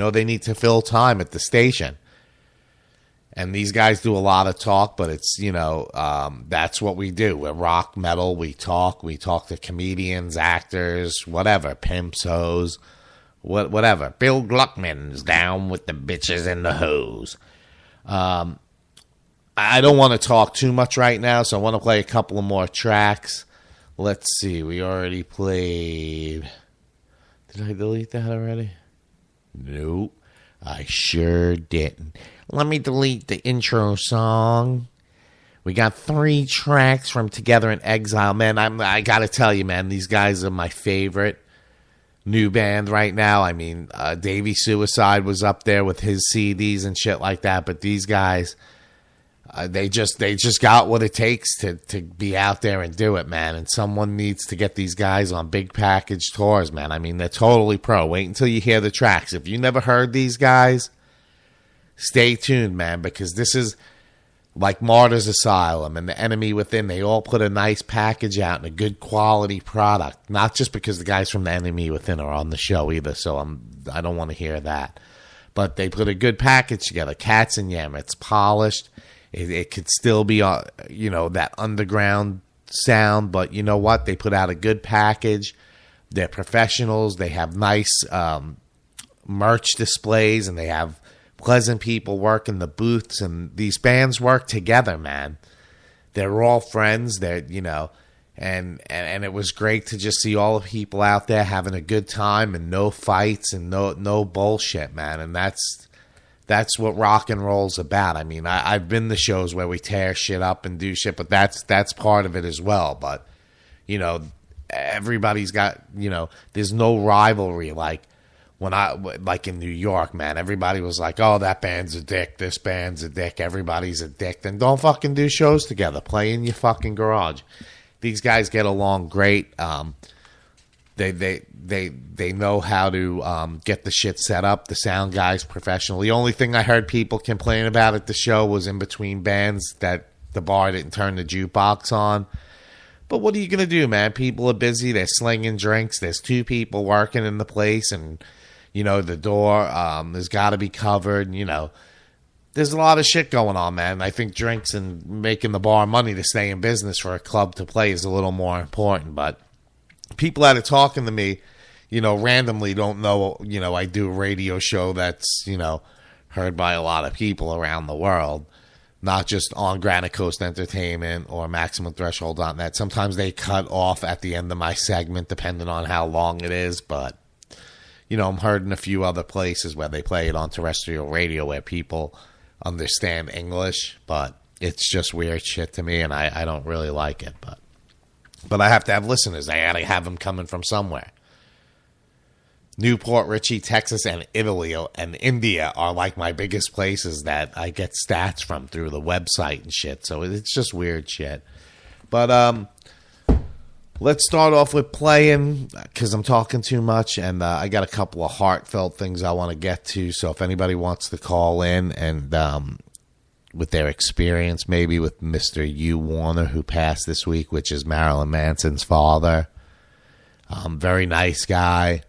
they need to fill time at the station. And these guys do a lot of talk, but it's, that's what we do. We're rock, metal, we talk to comedians, actors, whatever, pimps, hoes, whatever. Bill Gluckman's down with the bitches and the hoes. I don't want to talk too much right now, so I want to play a couple of more tracks. Let's see, we already played... Did I delete that already? Nope, I sure didn't. Let me delete the intro song. We got 3 tracks from Together in Exile. Man, I gotta tell you, man, these guys are my favorite new band right now. I mean, Davey Suicide was up there with his CDs and shit like that, but these guys, they just got what it takes to be out there and do it, man. And someone needs to get these guys on big package tours, man. I mean, they're totally pro. Wait until you hear the tracks. If you never heard these guys, stay tuned, man, because this is like Martyr's Asylum and The Enemy Within. They all put a nice package out and a good quality product. Not just because the guys from The Enemy Within are on the show either, so I don't want to hear that. But they put a good package together. KATZINJAMMA, it's polished. It could still be, that underground sound, but you know what? They put out a good package. They're professionals. They have nice merch displays, and they have pleasant people working the booths, and these bands work together, man. They're all friends. They're, and it was great to just see all the people out there having a good time and no fights and no bullshit, man. And that's what rock and roll's about. I mean, I've been to shows where we tear shit up and do shit, but that's part of it as well. But, everybody's got, there's no rivalry. Like in New York, man, everybody was like, oh, that band's a dick, this band's a dick, everybody's a dick. Then don't fucking do shows together. Play in your fucking garage. These guys get along great. They know how to get the shit set up. The sound guy's professional. The only thing I heard people complain about at the show was in between bands that the bar didn't turn the jukebox on. But what are you going to do, man? People are busy. They're slinging drinks. There's 2 people working in the place, and the door has got to be covered. There's a lot of shit going on, man. I think drinks and making the bar money to stay in business for a club to play is a little more important. But people that are talking to me, randomly don't know, I do a radio show that's, heard by a lot of people around the world, not just on Granite Coast Entertainment or MaximumThreshold.net. Sometimes they cut off at the end of my segment, depending on how long it is. But, I'm heard in a few other places where they play it on terrestrial radio where people understand English. But it's just weird shit to me, and I don't really like it. But I have to have listeners. I got to have them coming from somewhere. Newport Richey, Texas, and Italy and India are like my biggest places that I get stats from through the website and shit. So it's just weird shit. But let's start off with playing, because I'm talking too much, and I got a couple of heartfelt things I want to get to. So if anybody wants to call in and with their experience, maybe with Mr. Hugh Warner, who passed this week, which is Marilyn Manson's father. Very nice guy.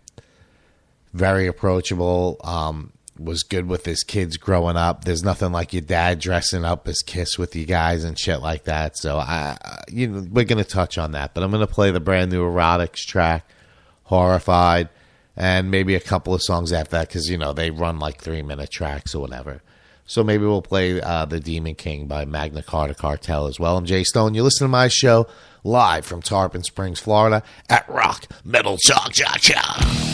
Very approachable. Was good with his kids growing up. There's nothing like your dad dressing up as Kiss with you guys and shit like that. So we're gonna touch on that. But I'm gonna play the brand new EROTICS track, Horrified, and maybe a couple of songs after that because they run like 3-minute tracks or whatever. So maybe we'll play The Demon King by Magna Carta Cartel as well. I'm Jay Stone. You listen to my show live from Tarpon Springs, Florida at Rock Metal Chalk Cha Cha.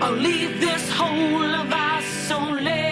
I'll leave this hole of isolation.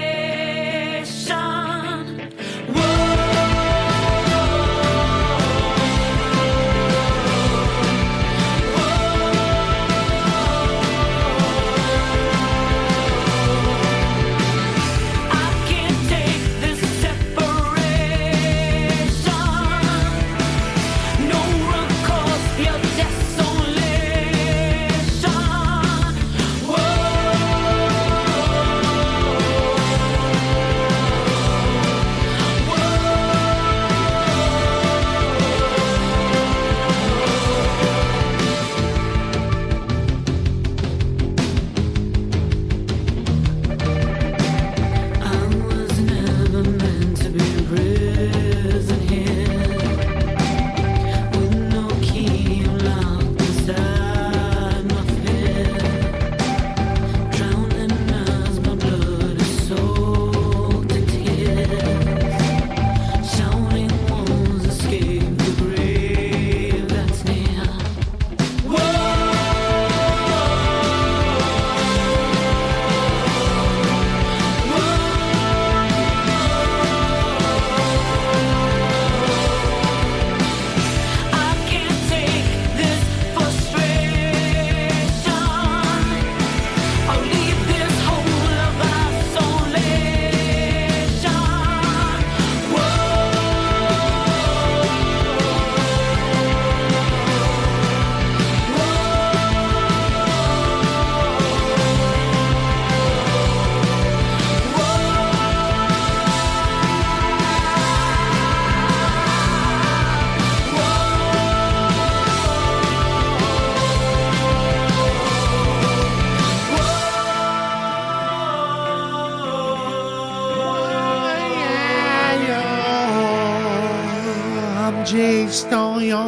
Stone, yo.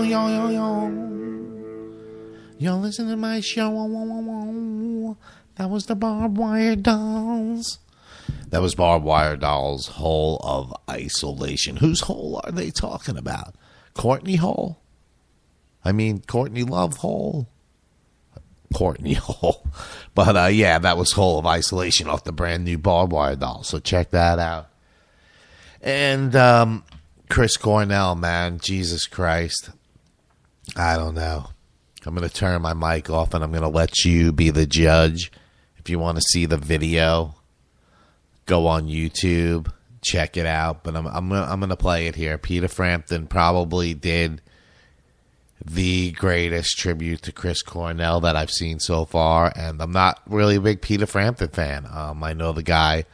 Yo, listen to my show. That was the Barbed Wire Dolls. That was Barbed Wire Dolls' Hole of Isolation. Whose hole are they talking about? Courtney Hole? I mean, Courtney Love Hole? Courtney Hole. But, yeah, that was Hole of Isolation off the brand new Barbed Wire Dolls. So check that out. And, Chris Cornell, man, Jesus Christ. I don't know. I'm going to turn my mic off and I'm going to let you be the judge. If you want to see the video, go on YouTube, check it out. But I'm going to play it here. Peter Frampton probably did the greatest tribute to Chris Cornell that I've seen so far. And I'm not really a big Peter Frampton fan. I know the guy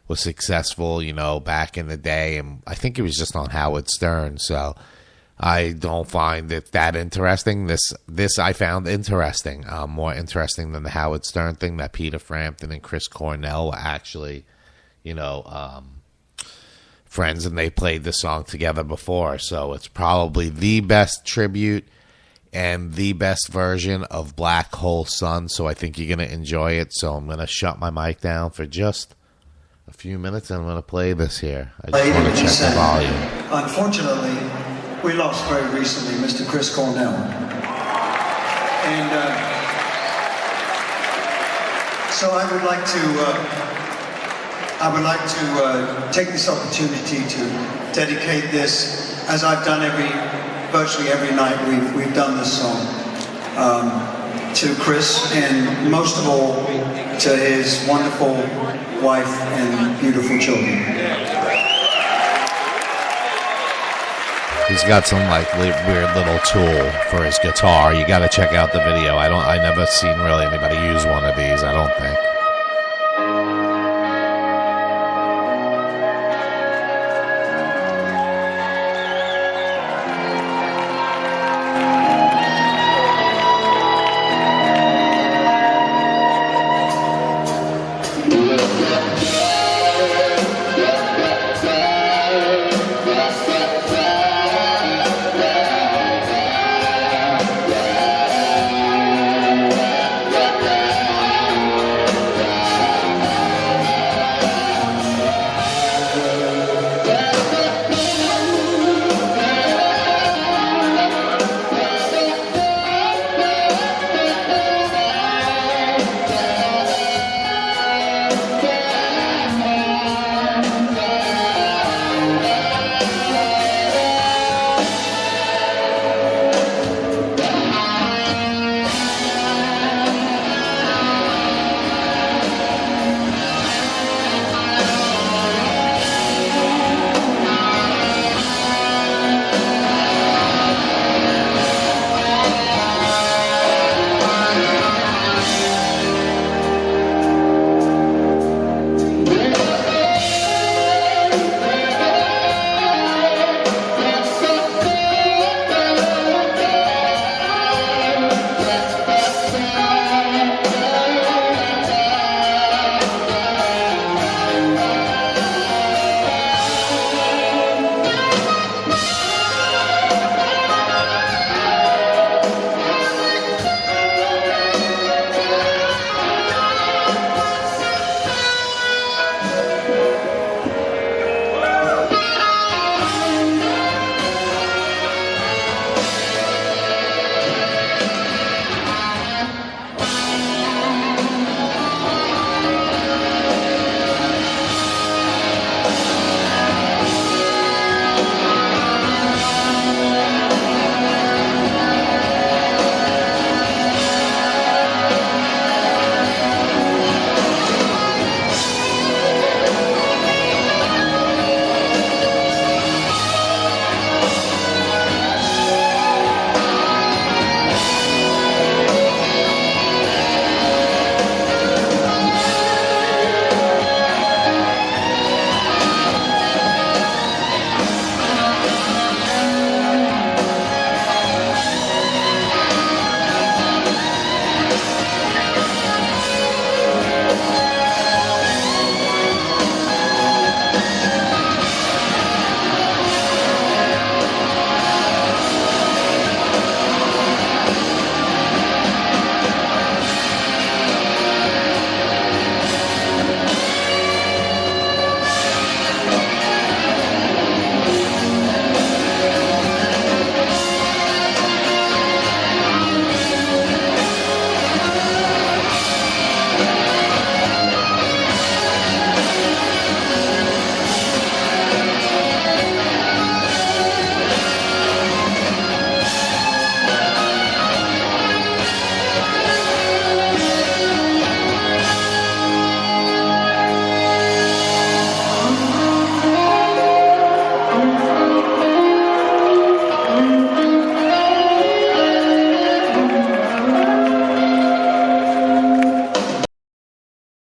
was successful, back in the day, and I think it was just on Howard Stern, so I don't find it that interesting. This I found interesting, more interesting than the Howard Stern thing, that Peter Frampton and Chris Cornell were actually, friends, and they played the song together before, so it's probably the best tribute and the best version of Black Hole Sun, so I think you're going to enjoy it, so I'm going to shut my mic down for just a few minutes and I'm going to play this here. I just want to check the volume. Unfortunately, we lost very recently Mr. Chris Cornell. And so I would like to take this opportunity to dedicate this, as I've done virtually every night we've done this song, to Chris, and most of all to his wonderful wife and beautiful children. He's got some weird little tool for his guitar. You got to check out the video. I never seen really anybody use one of these, I don't think.